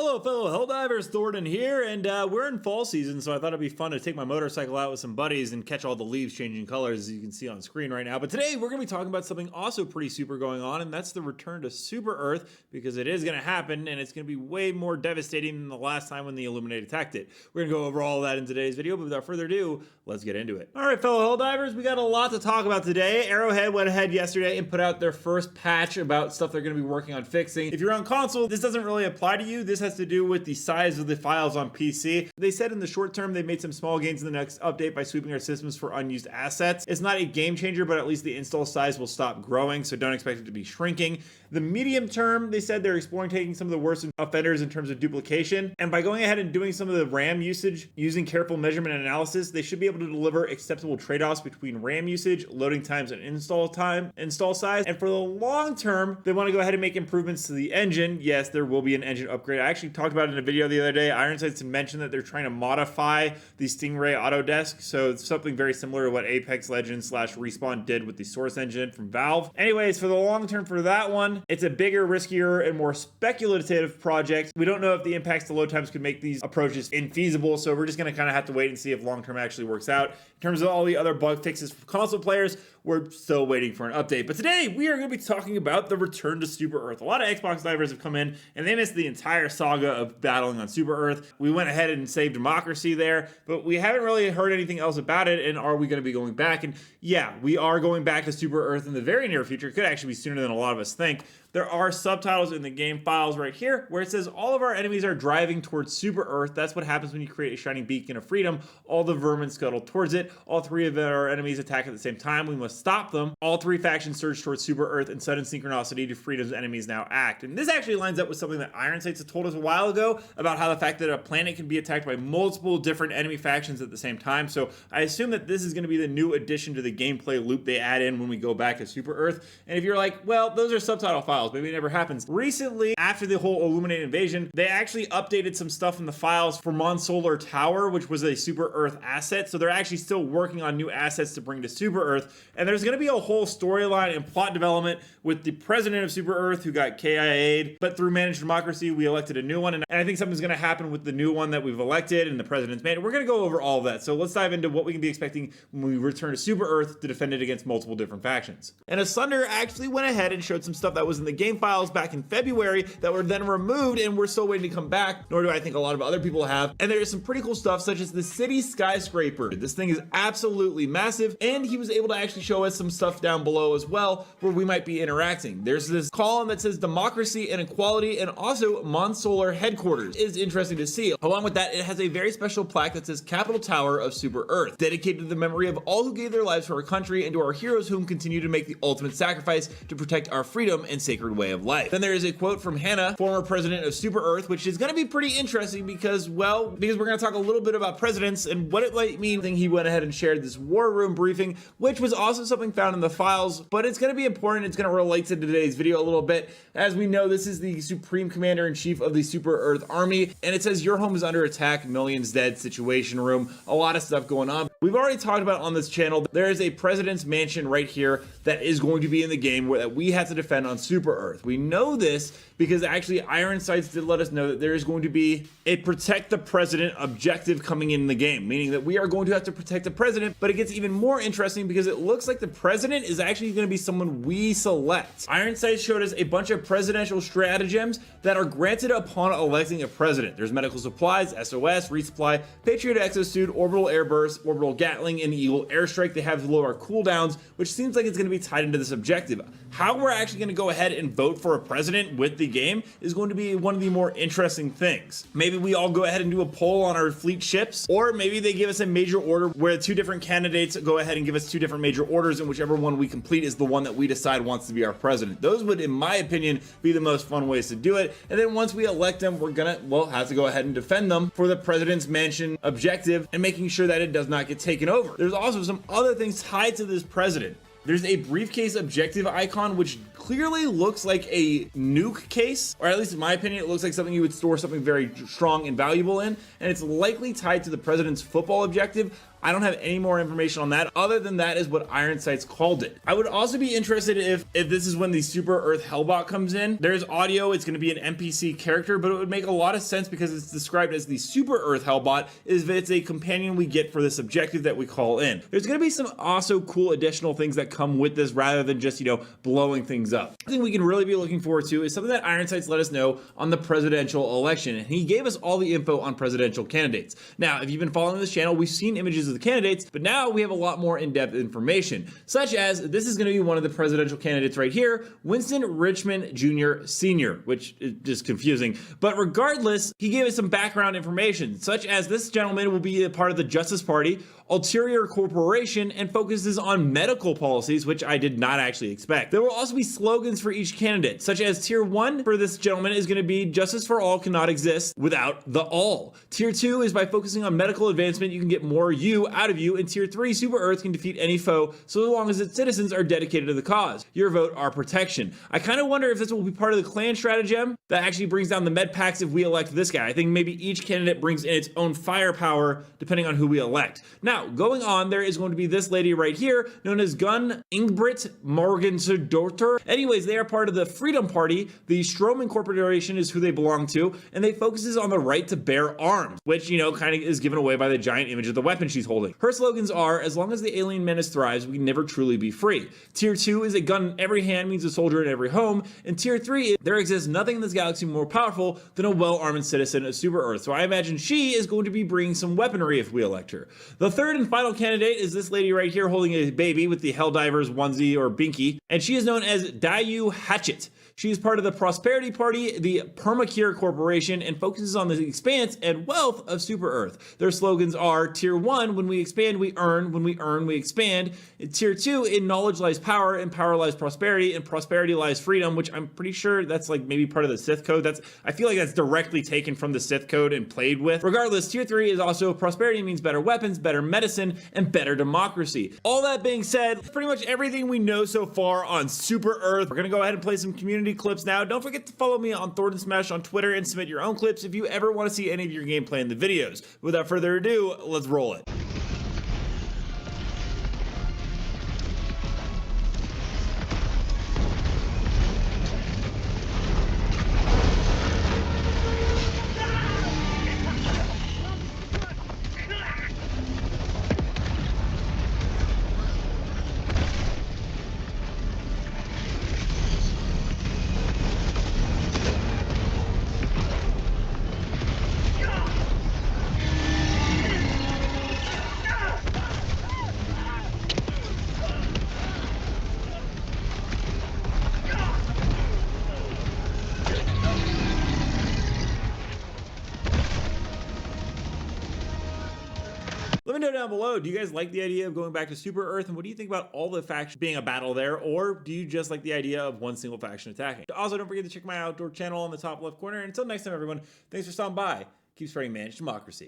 Hello fellow Helldivers, Thornton here, and we're in fall season, so I thought it'd be fun to take my motorcycle out with some buddies and catch all the leaves changing colors as you can see on screen right now. But today we're going to be talking about something also pretty super going on, and that's the return to Super Earth, because it is going to happen, and it's going to be way more devastating than the last time when the Illuminate attacked it. We're going to go over all that in today's video, but without further ado, let's get into it. Alright fellow Helldivers, we got a lot to talk about today. Arrowhead went ahead yesterday and put out their first patch about stuff they're going to be working on fixing. If you're on console, this doesn't really apply to you. This has to do with the size of the files on PC. They said in the short term they made some small gains in the next update by sweeping our systems for unused assets. It's not a game changer, but at least the install size will stop growing, so don't expect it to be shrinking. The medium term, they said they're exploring taking some of the worst offenders in terms of duplication, and by going ahead and doing some of the RAM usage using careful measurement and analysis, they should be able to deliver acceptable trade-offs between RAM usage, loading times, and install size. And for the long term, they want to go ahead and make improvements to the engine. Yes, there will be an engine upgrade. I actually talked about it in a video the other day. Ironsights had mentioned that they're trying to modify the Stingray Autodesk, so it's something very similar to what Apex Legends / Respawn did with the Source engine from Valve. Anyways, for the long term for that one, it's a bigger, riskier, and more speculative project. We don't know if the impacts to load times could make these approaches infeasible, so we're just going to kind of have to wait and see if long term actually works out. In terms of all the other bug fixes for console players, we're still waiting for an update. But today, we are going to be talking about the return to Super Earth. A lot of Xbox divers have come in, and they missed the entire saga of battling on Super Earth. We went ahead and saved democracy there, but we haven't really heard anything else about it, and are we going to be going back? And yeah, we are going back to Super Earth in the very near future. It could actually be sooner than a lot of us think. There are subtitles in the game files right here where it says all of our enemies are driving towards Super Earth. That's what happens when you create a shining beacon of freedom. All the vermin scuttle towards it. All three of our enemies attack at the same time. We must stop them. All three factions surge towards Super Earth in sudden synchronicity to freedom's enemies now act. And this actually lines up with something that Ironsights had told us a while ago about how the fact that a planet can be attacked by multiple different enemy factions at the same time. So I assume that this is going to be the new addition to the gameplay loop they add in when we go back to Super Earth. And if you're like, well, those are subtitle files, maybe it never happens. Recently, after the whole Illuminate invasion, they actually updated some stuff in the files for Monsolar Tower, which was a Super Earth asset. So they're actually still working on new assets to bring to Super Earth. And there's going to be a whole storyline and plot development with the president of Super Earth who got KIA'd, but through managed democracy, we elected a new one. And I think something's going to happen with the new one that we've elected and the president's made. We're going to go over all of that. So let's dive into what we can be expecting when we return to Super Earth to defend it against multiple different factions. And Asunder actually went ahead and showed some stuff that was in the game files back in February that were then removed, and we're still waiting to come back, nor do I think a lot of other people have. And there's some pretty cool stuff such as the city skyscraper. This thing is absolutely massive, and he was able to actually show us some stuff down below as well where we might be interacting. There's this column that says democracy and equality, and also Monsolar headquarters. It is interesting to see. Along with that, it has a very special plaque that says Capital Tower of Super Earth, dedicated to the memory of all who gave their lives for our country and to our heroes whom continue to make the ultimate sacrifice to protect our freedom and sacred way of life. Then there is a quote from Hannah, former president of Super Earth, which is going to be pretty interesting because we're going to talk a little bit about presidents and what it might mean. He went ahead and shared this war room briefing, which was also something found in the files, but it's going to be important. It's going to relate to today's video a little bit. As we know, this is the supreme commander-in-chief of the Super Earth army, and it says your home is under attack, millions dead, situation room, a lot of stuff going on. We've already talked about on this channel, there is a president's mansion right here that is going to be in the game that we have to defend on Super Earth. We know this because actually Ironsights did let us know that there is going to be a protect the president objective coming in the game, meaning that we are going to have to protect the president. But it gets even more interesting because it looks like the president is actually going to be someone we select. Ironsights showed us a bunch of presidential stratagems that are granted upon electing a president. There's medical supplies, SOS, resupply, Patriot exosuit, orbital airburst, orbital Gatling, and Eagle airstrike. They have lower cooldowns, which seems like it's going to be tied into this objective. How we're actually going to go ahead and vote for a president with the game is going to be one of the more interesting things. Maybe we all go ahead and do a poll on our fleet ships, or maybe they give us a major order where two different candidates go ahead and give us two different major orders, and whichever one we complete is the one that we decide wants to be our president. Those would, in my opinion, be the most fun ways to do it. And then once we elect them, we're gonna, have to go ahead and defend them for the president's mansion objective and making sure that it does not get taken over. There's also some other things tied to this president. There's a briefcase objective icon, which clearly looks like a nuke case, or at least in my opinion, it looks like something you would store something very strong and valuable in, and it's likely tied to the president's football objective. I don't have any more information on that other than that is what Ironsights called it. I would also be interested if this is when the Super Earth Hellbot comes in. There's audio, it's going to be an NPC character, but it would make a lot of sense because it's described as the Super Earth Hellbot, is that it's a companion we get for this objective that we call in. There's going to be some also cool additional things that come with this rather than just, blowing things up. I think we can really be looking forward to is something that Ironsights let us know on the presidential election, and he gave us all the info on presidential candidates. Now, if you've been following this channel, we've seen images of the candidates, but now we have a lot more in-depth information, such as this is going to be one of the presidential candidates right here, Winston Richmond Jr. Sr., which is just confusing. But regardless, he gave us some background information, such as this gentleman will be a part of the Justice Party, ulterior corporation, and focuses on medical policies, which I did not actually expect. There will also be slogans for each candidate, such as Tier 1 for this gentleman is going to be justice for all cannot exist without the all. Tier 2 is by focusing on medical advancement, you can get more you out of you, and Tier 3, Super Earth can defeat any foe so long as its citizens are dedicated to the cause. Your vote, our protection. I kind of wonder if this will be part of the clan stratagem that actually brings down the med packs if we elect this guy. I think maybe each candidate brings in its own firepower depending on who we elect. Now, going on, there is going to be this lady right here, known as Gun Ingbrit Morgensdorter. Anyways, they are part of the Freedom Party. The Stroman Corporation is who they belong to, and they focuses on the right to bear arms, which, kind of is given away by the giant image of the weapon she's holding. Her slogans are, as long as the alien menace thrives, we can never truly be free. Tier 2 is a gun in every hand means a soldier in every home, and Tier 3, there exists nothing in this galaxy more powerful than a well-armed citizen of Super Earth. So I imagine she is going to be bringing some weaponry if we elect her. The third and final candidate is this lady right here holding a baby with the Helldivers onesie or binky, and she is known as Dayu Hatchet. She is part of the Prosperity Party, the Permacure Corporation, and focuses on the expanse and wealth of Super Earth. Their slogans are Tier 1, when we expand, we earn. When we earn, we expand. In Tier 2, in knowledge lies power, in power lies prosperity, and prosperity lies freedom, which I'm pretty sure that's like maybe part of the Sith code. I feel like that's directly taken from the Sith code and played with. Regardless, Tier 3 is also prosperity means better weapons, better medicine, and better democracy. All that being said, that's pretty much everything we know so far on Super Earth. We're gonna go ahead and play some community clips now. Don't forget to follow me on Thornton Smash on Twitter and submit your own clips if you ever want to see any of your gameplay in the videos. Without further ado, let's roll it. Let me know down below, do you guys like the idea of going back to Super Earth, and what do you think about all the factions being a battle there, or do you just like the idea of one single faction attacking? Also, don't forget to check my outdoor channel on the top left corner, and until next time everyone, thanks for stopping by. Keep spreading managed democracy.